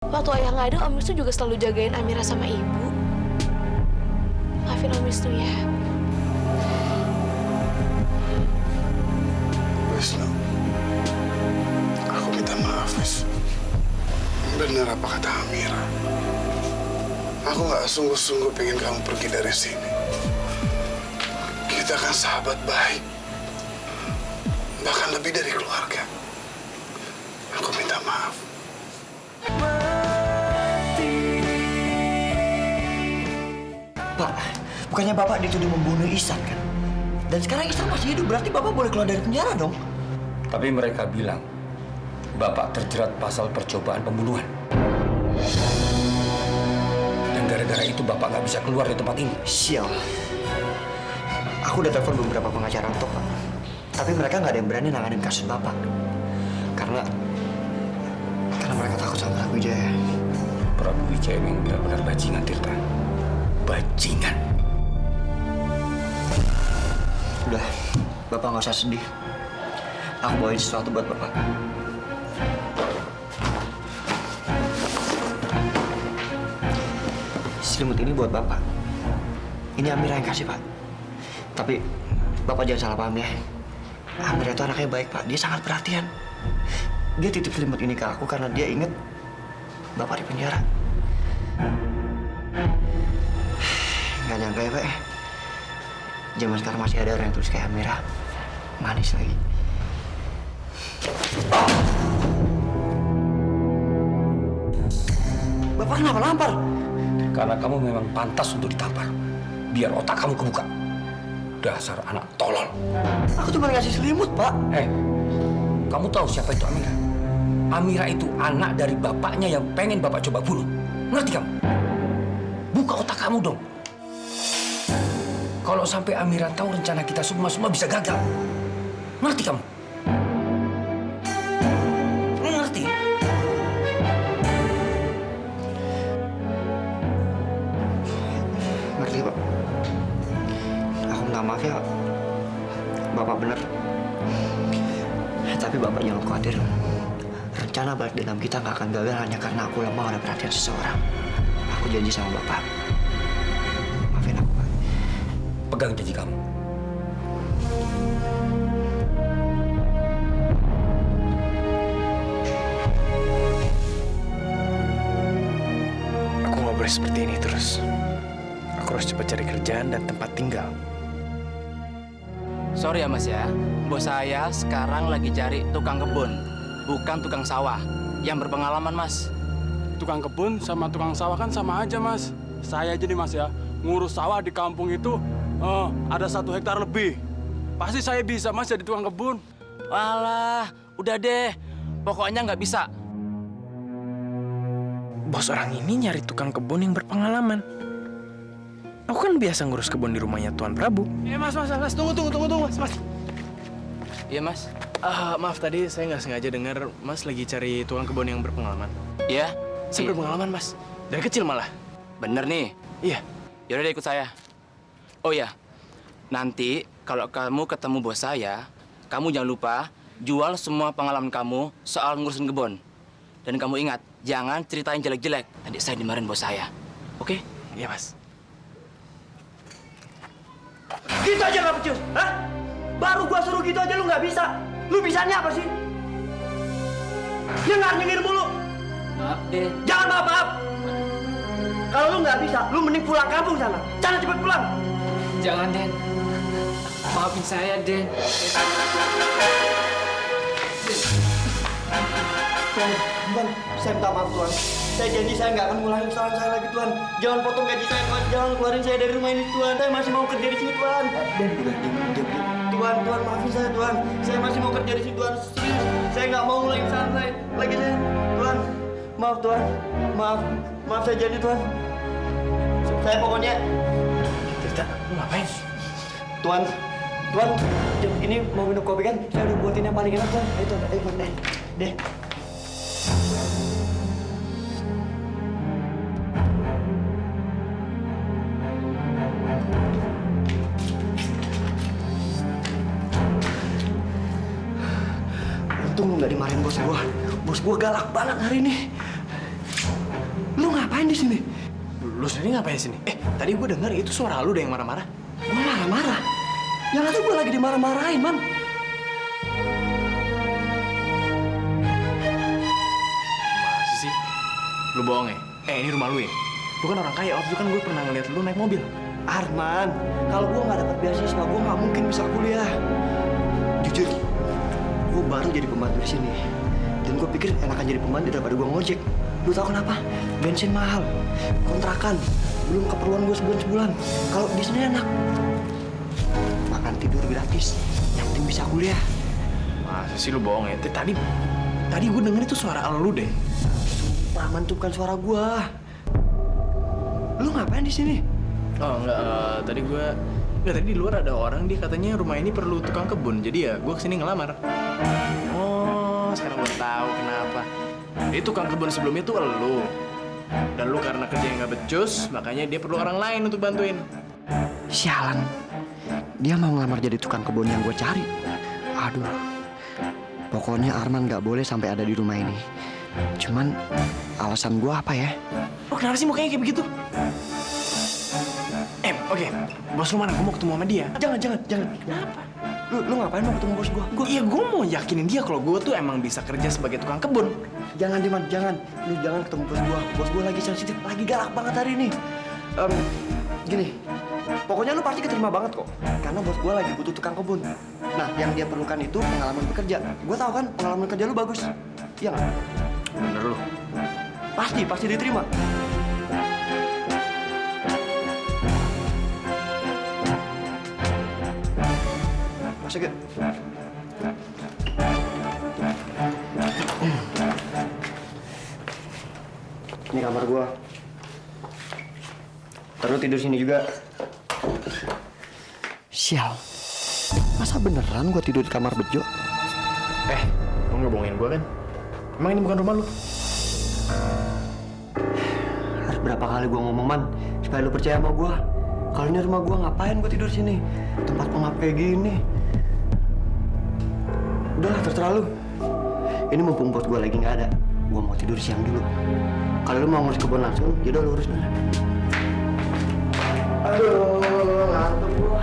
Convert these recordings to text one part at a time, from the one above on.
Waktu ayah nggak ada, Om Wisnu juga selalu jagain Amira sama ibu. Maafin Om Wisnu ya. Wisnu, aku minta maaf, Wis. Benar apa kata Amira? Aku nggak sungguh-sungguh pengen kamu pergi dari sini. Kita kan sahabat baik, bahkan lebih dari keluarga. Aku minta maaf. Pak, bukannya Bapak dituduh membunuh Ihsan kan? Dan sekarang Ihsan masih hidup, berarti Bapak boleh keluar dari penjara dong? Tapi mereka bilang Bapak terjerat pasal percobaan pembunuhan. Dan gara-gara itu Bapak nggak bisa keluar dari tempat ini. Sial. Aku udah telepon beberapa pengacara untuk Pak. Tapi mereka nggak ada yang berani nanganin kasus Bapak. Karena mereka takut sama Prabu Wijaya. Prabu Wijaya memang benar-benar bajingan, Tirta. Bajingan. Udah, Bapak nggak usah sedih. Aku bawain sesuatu buat Bapak. Selimut ini buat Bapak. Ini Amira yang kasih, Pak. Tapi Bapak jangan salah paham ya. Amira itu anaknya baik, Pak. Dia sangat perhatian. Dia titip selimut ini ke aku karena dia inget Bapak di penjara. Nggak nyangka ya, Pak. Zaman sekarang masih ada orang yang tulus kayak Amira. Manis lagi. Bapak kenapa nampar? Karena kamu memang pantas untuk ditampar. Biar otak kamu kebuka. Dasar anak tolol. Aku cuma ngasih selimut, Pak. Kamu tahu siapa itu Amira? Amira itu anak dari bapaknya yang pengen Bapak coba bunuh. Ngerti kamu? Buka otak kamu dong. Kalau sampai Amira tahu rencana kita semua bisa gagal. Ngerti kamu? Ngerti? Ngerti, Pak. Aku minta maaf ya. Bapak benar. Tapi Bapak jangan khawatir. Rencana balik dendam kita nggak akan gagal hanya karena aku lemah oleh perhatian seseorang. Aku janji sama Bapak. Maafin aku, Pak. Pegang janji kamu. Aku nggak boleh seperti ini terus. Aku harus cepat cari kerjaan dan tempat tinggal. Sorry ya Mas ya, bos saya sekarang lagi cari tukang kebun, bukan tukang sawah yang berpengalaman Mas. Tukang kebun sama tukang sawah kan sama aja, Mas. Saya aja nih, Mas ya, ngurus sawah di kampung itu ada 1 hektar lebih. Pasti saya bisa, Mas, jadi tukang kebun. Walah, udah deh, pokoknya nggak bisa. Bos orang ini nyari tukang kebun yang berpengalaman. Aku kan biasa ngurus kebun di rumahnya Tuan Prabu. Mas, tunggu, Mas. Iya Mas. Maaf tadi saya nggak sengaja dengar Mas lagi cari tukang kebun yang berpengalaman. Iya. Saya berpengalaman Mas, dari kecil malah. Bener nih. Iya. Yaudah deh ikut saya. Oh ya, nanti kalau kamu ketemu bos saya, kamu jangan lupa jual semua pengalaman kamu soal ngurusin kebun. Dan kamu ingat, jangan ceritain jelek-jelek. Tadi saya dimarahin bos saya. Oke? Iya Mas. Gitu aja nggak becus, hah? Baru gua suruh gitu aja lu nggak bisa. Lu bisanya apa sih? Dia nggak nyengir mulu. Maaf deh. Jangan maaf-maaf. Kalau lu nggak bisa, lu mending pulang kampung sana. Jangan cepet pulang. Jangan, Den. Maafin saya, Den. Tuhan, saya minta maaf Tuhan. Saya janji saya nggak akan ngulangin kesalahan saya lagi Tuhan. Jangan potong gaji saya Tuhan. Jangan keluarin saya dari rumah ini Tuhan. Saya masih mau kerja di sini Tuhan. Dan udah diam. Tuhan, maafin saya Tuhan. Saya masih mau kerja di sini Tuhan. Serius, saya nggak mau ngulangin kesalahan saya lagi saya. Tuhan, maaf Tuhan. Maaf saya janji Tuhan. Saya pokoknya. Tirta, lu ngapain? Tuhan, ini mau minum kopi kan? Saya udah buatin yang paling enak Tuhan. Ayo Tuhan, deh. Untung lu nggak dimarahin bos gua. Bos gua galak banget hari ini. di sini? Lu sendiri ngapain di sini? Tadi gue denger itu suara lu deh yang marah-marah. Gue marah-marah. Yang ada gue lagi dimarah-marahin, Man. Masih sih? Lu bohong ya? Ini rumah lu ya? Lu kan orang kaya, waktu itu kan gue pernah ngeliat lu naik mobil. Arman, kalau gue nggak dapat beasiswa, gue nggak mungkin bisa kuliah. Jujur, gue baru jadi pembantu di sini. Dan gue pikir enakan jadi pembantu daripada gue ngojek. Lu tahu kenapa? Bensin mahal, kontrakan, belum keperluan gue sebulan-sebulan. Kalau di sini enak, makan tidur gratis, yang penting bisa kuliah. Masa sih lu bohong ya? Tadi gue denger itu suara lu deh. Arman tuh bukan suara gue. Lu ngapain di sini? Oh enggak, tadi di luar ada orang, dia katanya rumah ini perlu tukang kebun. Jadi ya gue kesini ngelamar. Oh, sekarang gue tahu kenapa. Itu tukang kebun sebelumnya tuh elu. Dan lu karena kerjanya nggak becus, makanya dia perlu orang lain untuk bantuin. Sialan, dia mau ngelamar jadi tukang kebun yang gue cari. Aduh, pokoknya Arman nggak boleh sampai ada di rumah ini. Cuman alasan gue apa ya? Oh kenapa sih mukanya kayak begitu? Oke, bos lu mana? Gue mau ketemu sama dia. Jangan. Kenapa? Lu ngapain mau ketemu bos gua? Iya, gue mau yakinin dia kalau gue tuh emang bisa kerja sebagai tukang kebun. Jangan, Diman, jangan. Lu jangan ketemu bos gua. Bos gua lagi sensitif, lagi galak banget hari ini. Gini, pokoknya lu pasti keterima banget kok. Karena bos gua lagi butuh tukang kebun. Nah, yang dia perlukan itu pengalaman bekerja. Gua tahu kan pengalaman kerja lu bagus. Iya nggak? Bener lu. Pasti diterima. Masuk gak? Ini kamar gua. Terus tidur sini juga. Sial. Masa beneran gua tidur di kamar Bejo? Lu nggak bohongin gue kan? Emang ini bukan rumah lu? Harus berapa kali gua ngomong, Man, supaya lu percaya sama gua. Kalau ini rumah gua, ngapain gua tidur sini? Tempat pengap kayak gini. Udah, terserah lu. Ini mumpung bos gua lagi nggak ada, gua mau tidur siang dulu. Kalau lu mau ngurus kebun langsung, yaudah lu urus dulu. Aduh, ngantuk gua.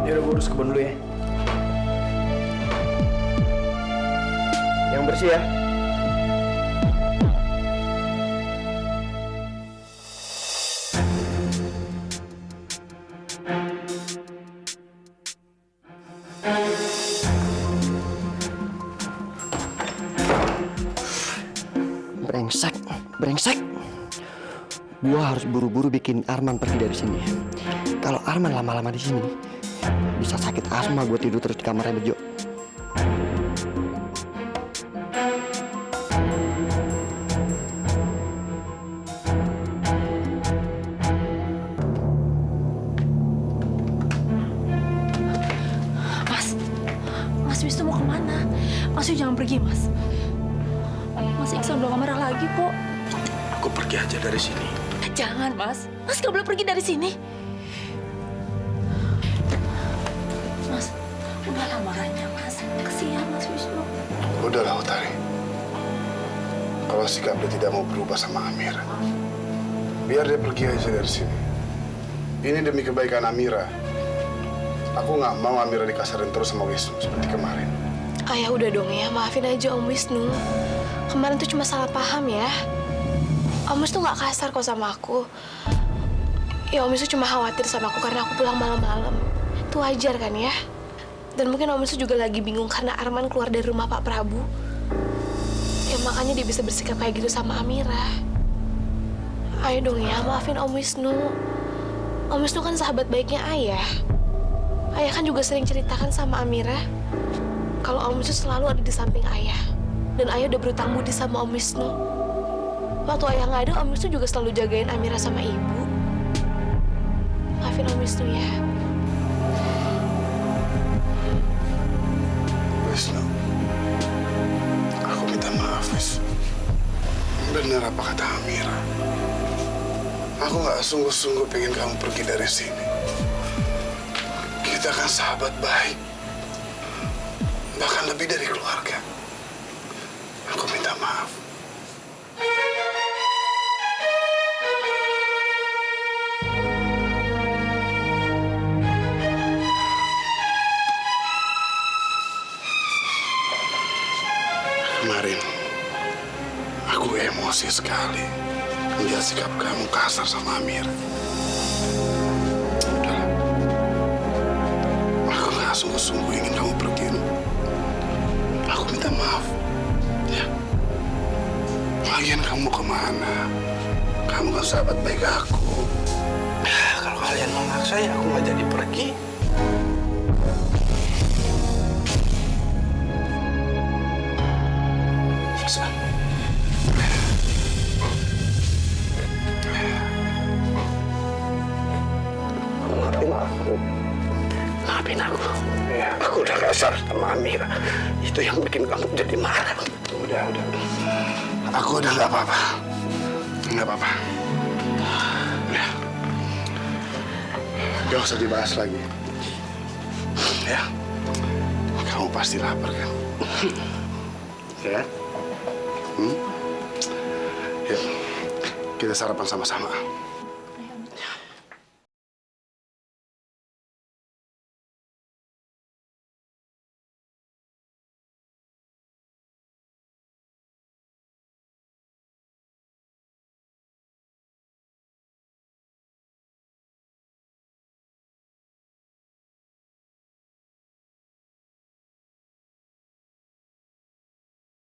Ya udah, gue urus kebun dulu ya. Yang bersih ya. Brengsek. Gua harus buru-buru bikin Arman pergi dari sini. Kalau Arman lama-lama di sini, bisa sakit asma gua tidur terus di kamarnya Bejo. Mas Wisnu mau kemana? Mas Wisnu jangan pergi, Mas. Mas Iksan udah gak marah lagi kok. Aku pergi aja dari sini. Jangan, Mas. Mas gak boleh pergi dari sini. Mas, udahlah marahnya, Mas. Kesian, Mas Wisnu. Udahlah, Utari. Kalau sikapnya tidak mau berubah sama Amira, biar dia pergi aja dari sini. Ini demi kebaikan Amira. Aku nggak mau Amira dikasarin terus sama Wisnu seperti kemarin. Ayah udah dong ya, maafin aja Om Wisnu. Kemarin tuh cuma salah paham ya. Om Wisnu nggak kasar kok sama aku. Ya Om Wisnu cuma khawatir sama aku karena aku pulang malam-malam. Itu wajar kan ya? Dan mungkin Om Wisnu juga lagi bingung karena Arman keluar dari rumah Pak Prabu. Ya makanya dia bisa bersikap kayak gitu sama Amira. Ayo dong ya, maafin Om Wisnu. Om Wisnu kan sahabat baiknya Ayah. Ayah kan juga sering ceritakan sama Amira kalau Om Wisnu selalu ada di samping Ayah. Dan Ayah udah berutang budi sama Om Wisnu. Waktu Ayah nggak ada, Om Wisnu juga selalu jagain Amira sama Ibu. Maafin Om Wisnu ya. Wisnu, aku minta maaf, Wis. Benar apa kata Amira? Aku nggak sungguh-sungguh pengen kamu pergi dari sini. Kita kan sahabat baik. Bahkan lebih dari keluarga. Aku minta maaf. Kemarin, aku emosi sekali melihat sikap kamu kasar sama Amir. Udahlah. Aku nggak sungguh-sungguh ingin kamu pergi. Aku minta maaf. Ya. Lagian kamu kemana? Kamu kan sahabat baik aku. Kalau kalian memaksa ya aku nggak jadi pergi. Maafin aku. Ya. Aku udah kasar sama Amira. Itu yang bikin kamu jadi marah. Udah. Aku udah nggak apa-apa. Nggak apa-apa. Udah. Gak usah dibahas lagi. Ya. Kamu pasti lapar kan? Ya. Yuk. Kita sarapan sama-sama.